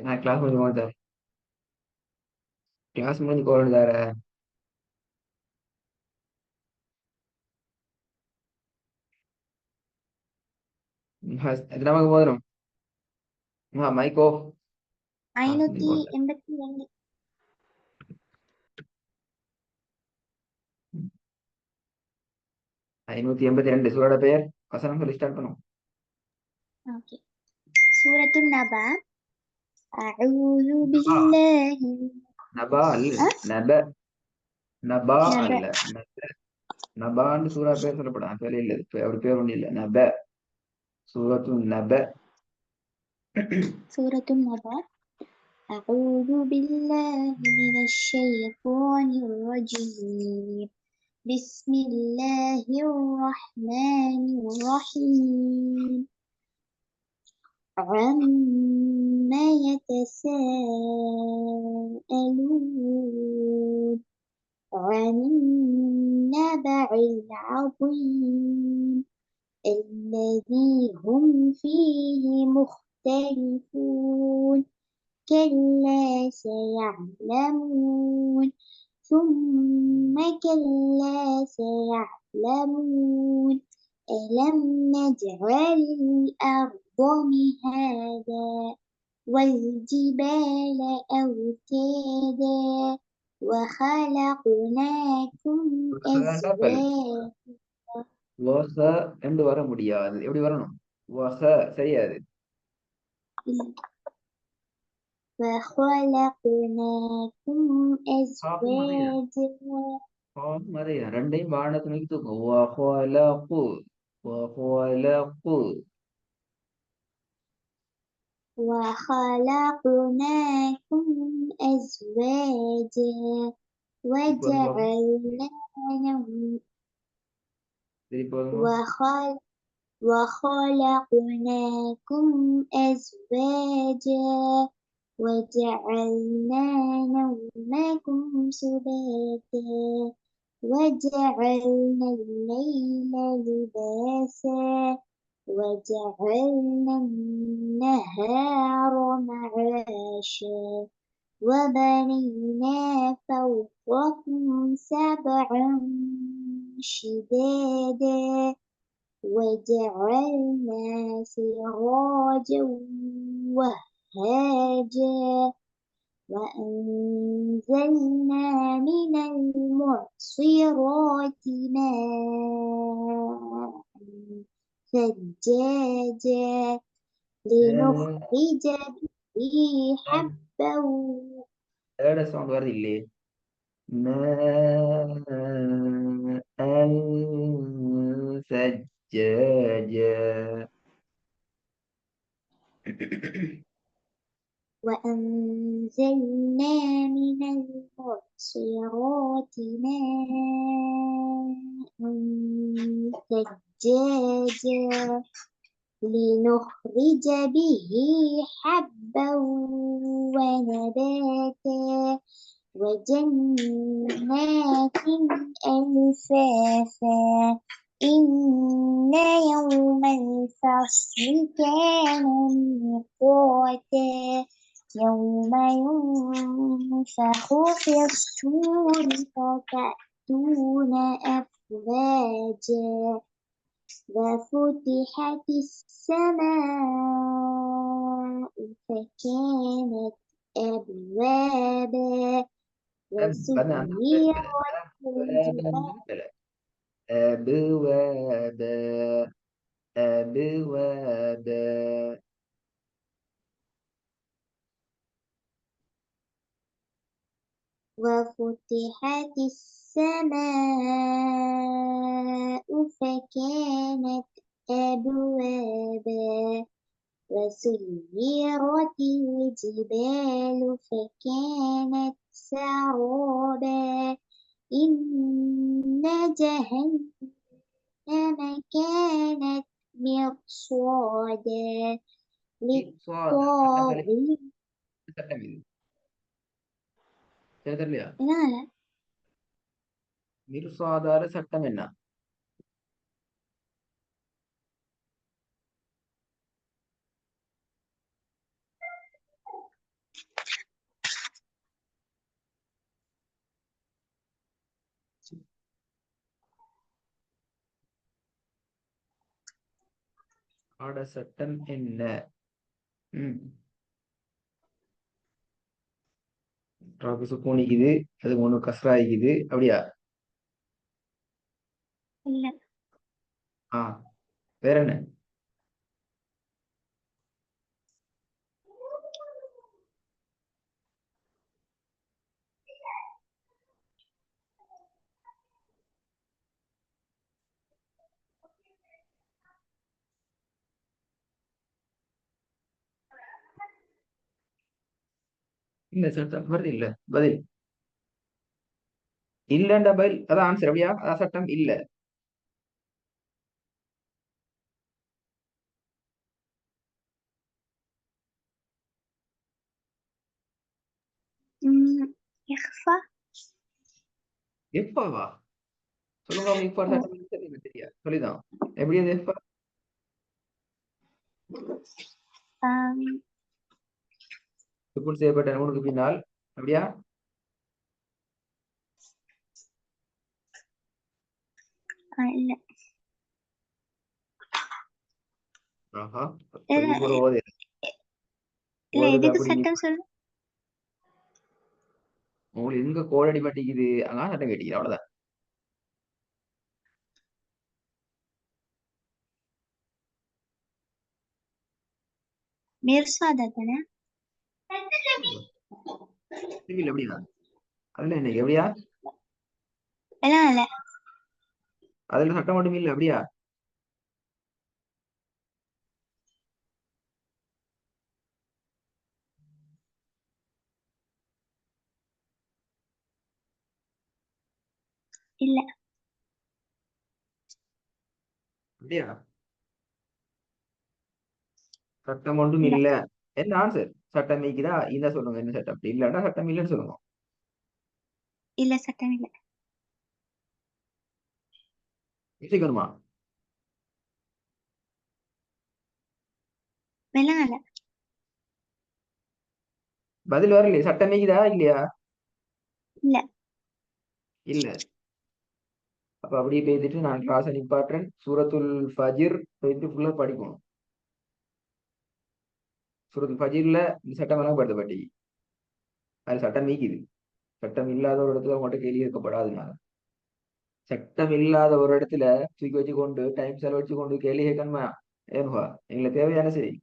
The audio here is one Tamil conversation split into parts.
நான் கிளாஸ் முடிஞ்சு போனேன். கிளாஸ் முடிஞ்சு கோல் தார. எத்தனை போதும். மைக்கோ கிளாஸ் முடிஞ்சு ஐநூத்தி போட்டேன். எண்பத்தி ரெண்டு. 582 சூரோட பெயர் வசனம் சொல்லி ஸ்டார்ட் பண்ணும். ஓகே. சூரத்துன் நபா. அஊது பில்லாஹி. நபா அல்ல, நப. நபா அல்ல, நப. நபான்னு சூரா பேர் சொல்லப்படாது. பேர் இல்லை, அப்படி பேர் ஒன்றும் இல்லை. நப, சூரத்து நப. சூரத்துன் நபா. أعوذ بالله من الشيطان الرجيم. بسم الله الرحمن الرحيم. عما يتساءلون عن النبع العظيم الذي هم فيه مختلفون كلا سيعلمون ثم كلا سيعلمون ألم نجعل الأرض مهادا والجبال أوتادا وخلقناكم أزواجا. வச என்று வர முடியாது. எப்படி வரணும்? வச சரியாது. وخلقناكم أزواجا. ரெண்டையும் வாழ துணைக்கு தூக்கும். வஹலகு, வஹலகு. وخلقناكم أزواجا இப்போ வந்து பாப்போம். وجعلنا திருப்பி வருமா? وخلقناكم أزواجا وجعلنا نومكم سباتا وجعلنا الليل لباسا وجعلنا النهار معاشا وبنينا فوقكم سبعا شدادا وجعلنا سراجا وهاجا وأنزلنا من المعصرات ماء ثجاجا لنخرج به حبا. தேர்ட் சவுண்ட் வருது இல்லையே. سجاجا. وأنزلنا من المعصرات ماء ثجاجا لنخرج به حبا ونباتا وجنات ألفافا إن يوم الفصل كان ميقاتا يوم ينفخ في الصور فتأتون أفواجا وفتحت السماء فكانت أبوابا وسيرت الجبال. أبوابا، أبوابا. وفتحت السماء فكانت أبوابا وسيرت الجبال فكانت سرابا إن جهنم كانت مرصادا صاد للطاغين. சட்டம் இது சரி தெரியலையா? என்ன மிருசாதார சட்டம் என்ன? பாட சட்டம் என்ன? சுக்கூனிக்குது, அது ஒண்ணு கஸ்ராயிக்குது, அப்படியா? இல்ல. வேற என்ன? இல்ல சட்டம் வருது இல்ல பதில் இல்லண்டா பதில் அதான் ஆன்சர் அப்படியா? அதான் சட்டம் இல்ல. இஃபா. எப்பாவா? சொல்லுங்க அவங்க இப்ப சட்டம் தெரியா சொல்லிதான் எப்படி அது எப்ப சுக்குன் செய்யப்பட்ட நூலுக்கு பின்னால் அப்படியா? இல்ல. ஆஹா இல்ல, கூட ஓது எதுக்கு அப்படி சட்டம் சொல்லு. உங்களுக்கு எங்க கோடடி மாட்டிக்குது அதான் சட்டம் கேட்டீங்க அவ்வளவுதான். மிர்சாதா தானே? சிவில் எப்படியா? அதுல என்ன எப்படியா? எல்லாம் இல்ல. அதுல சட்டம் மட்டும் இல்ல அப்படியா? இல்ல. அப்படியா? சட்டம் ஒன்றும் இல்ல. இல்ல. என்ன ஆன்சர்? சட்டம் நீக்குதா இந்த சொல்லுங்க என்ன சட்டம் இல்லன்னா சட்டம் இல்லைன்னு சொல்லுங்க. இல்ல சட்டம் இல்ல. யோசிக்கணுமா? வெள்ளம் இல்ல. பதில் வரலையே சட்டம் நீக்குதா இல்லையா? இல்ல. இல்ல. அப்ப அப்படியே பேசிட்டு நான் கிளாஸ் நிப்பாட்டுறேன். சூரத்துல் ஃபஜிர் போயிட்டு ஃபுல்லா படிக்கணும். சூரத்துல் ஃபஜிர்ல இந்த சட்டம் எல்லாம் படுத்தப்பட்டி அது சட்டம் நீக்குது. சட்டம் இல்லாத ஒரு இடத்துல உங்கள்கிட்ட கேள்வி கேட்கப்படாதுனால சட்டம் இல்லாத ஒரு இடத்துல தூக்கி வச்சு கொண்டு டைம் செலவழிச்சு கொண்டு கேள்வி கேட்கணுமா? ஏன்பா எங்களுக்கு தேவையான சரி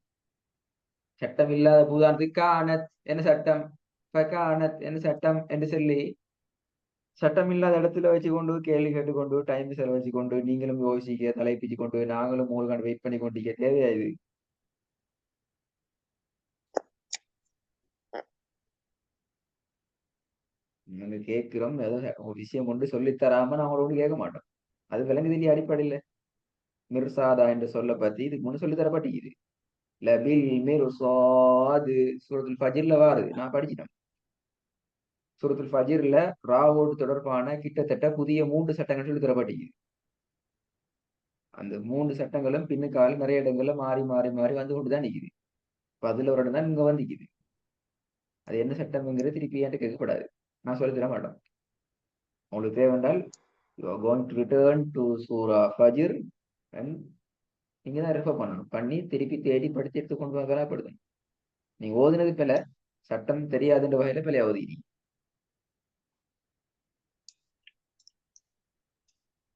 சட்டம் இல்லாத பூதானத்துக்கு கானத் என்ன சட்டம் ஃபகானத் என்ன சட்டம் என்று சொல்லி சட்டம் இல்லாத இடத்துல வச்சு கொண்டு கேள்வி கேட்டுக்கொண்டு டைம் செலவழிச்சு கொண்டு நீங்களும் யோசிக்க தலைப்பிச்சு கொண்டு நாங்களும் உங்களுக்கு வெயிட் பண்ணி கொண்டிருக்க தேவையா இது? நாங்க கேட்கிறோம் ஏதோ ஒரு விஷயம் ஒன்று சொல்லித்தராம நான் அவங்களோட கேட்க மாட்டோம். அது விளங்குது இல்லையா அடிப்படையில? மிர்சாதா என்று சொல்ல பத்தி இதுக்கு முன்ன சொல்லி தரப்பட்டிக்குது. லபில் மிர்சாது சூரத்துல் ஃபஜிர்ல வாருது நான் படிச்சிட்டேன். சூரத்துல் ஃபஜிர்ல ராவோடு தொடர்பான கிட்டத்தட்ட புதிய 3 சட்டங்கள் சொல்லி தரப்பட்டிக்குது. அந்த 3 சட்டங்களும் பின்னுக்கால நிறைய இடங்கள்ல மாறி மாறி மாறி வந்து கொண்டுதான் நிக்குது. இப்ப அதுல ஒரு இடம் தான் இங்க வந்துக்குது. அது என்ன சட்டம்ங்கிறது திருப்பி என்கிட்ட கேட்கக்கூடாது. நான் சொல்லி தர மாட்டோம். உங்களுக்கு தேவைன்றால் you are going to return to Sura ஃபஜிர் and நீங்க தான் ரெஃபர் பண்ணணும். பண்ணி திருப்பி தேடி படிச்சு எடுத்து கொண்டு வரலாம் படுத்தணும். நீங்க ஓதுனது பிள்ளை சட்டம் தெரியாதுன்ற வகையில பிள்ளையா ஓதுகிறீங்க.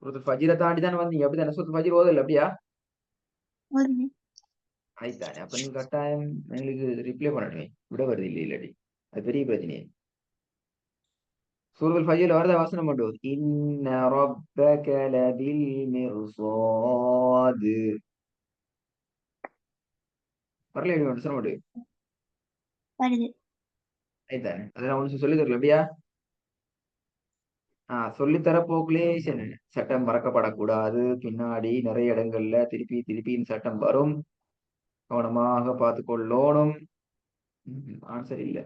ஒரு ஃபஜிரை தாண்டி தானே வந்தீங்க அப்படித்தானே? சூரத்துல் ஃபஜிர் ஓதல அப்படியா? ஆயிட்டானே அப்ப நீங்க கட்டாயம் எங்களுக்கு ரிப்ளை பண்ணணுமே விட வருது இல்லை இல்லாட்டி அது பெரிய பிரச்சனையே. சூரத்துல் ஃபஜிர்ல வரத வசனம் பண்ணுவோம் இன்ன ரப்பக லபில் மிர்சாது வரல வசனம் மட்டும் வருது. ஆயிட்டானே அதெல்லாம் ஒன்று சொல்லி தரல அப்படியா? சொல்லித்தர போக்குலே சட்டம் மறக்கப்படக்கூடாது. பின்னாடி நிறைய இடங்கள்ல திருப்பி திருப்பி இந்த சட்டம் வரும். கவனமாக பார்த்து கொள்ளணும். ஆன்சர் இல்ல.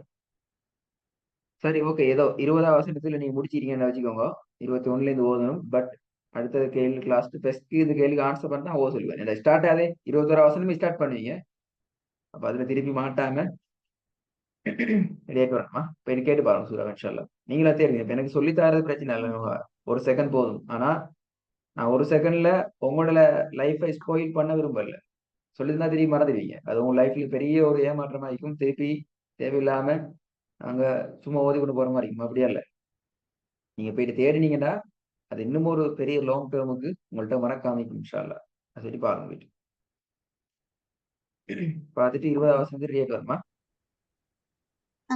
சரி ஓகே ஏதோ 20ஆம் வசனத்துல நீங்க முடிச்சிருக்கீங்கன்னு வச்சுக்கோங்க. 21ல இருந்து ஓதணும். பட் அடுத்த கேள்வி கிளாஸ் பெஸ்ட்க்கு இந்த கேள்விக்கு ஆன்சர் பண்ணா ஓ சொல்லுவேன். ஸ்டார்ட் ஆகுது 21ஆம் வசனமே ஸ்டார்ட் பண்ணுவீங்க. அப்ப அதுல திருப்பி மாட்டாம ரெடி ஆயிட்டு வரணுமா? இப்ப கேட்டு பாருங்க சூரா இன்ஷா அல்லாஹ். நீங்களா தேடுங்க. இப்ப எனக்கு சொல்லி தரது பிரச்சனை இல்லை, ஒரு செகண்ட் போதும். ஆனா நான் ஒரு செகண்ட்ல உங்களோட லைஃபை ஸ்பாயில் பண்ண விரும்பல. சொல்லியிருந்தா திரும்பி மறந்துடுவீங்க. அது உங்க லைஃப்ல பெரிய ஒரு ஏமாற்றமா இருக்கும். திருப்பி தேவையில்லாம நாங்க சும்மா ஓதி கொண்டு போற மாதிரி இருக்கும். அப்படியா இல்ல, நீங்க போயிட்டு தேடினீங்கன்னா அது இன்னும் ஒரு பெரிய லாங் டேர்முக்கு உங்கள்ட்ட மறக்காமிக்கும் இன்ஷா அல்லாஹ். அதை சொல்லி பாருங்க போயிட்டு. பார்த்துட்டு 20வது வருஷம் ரியாக்ட் வருமா?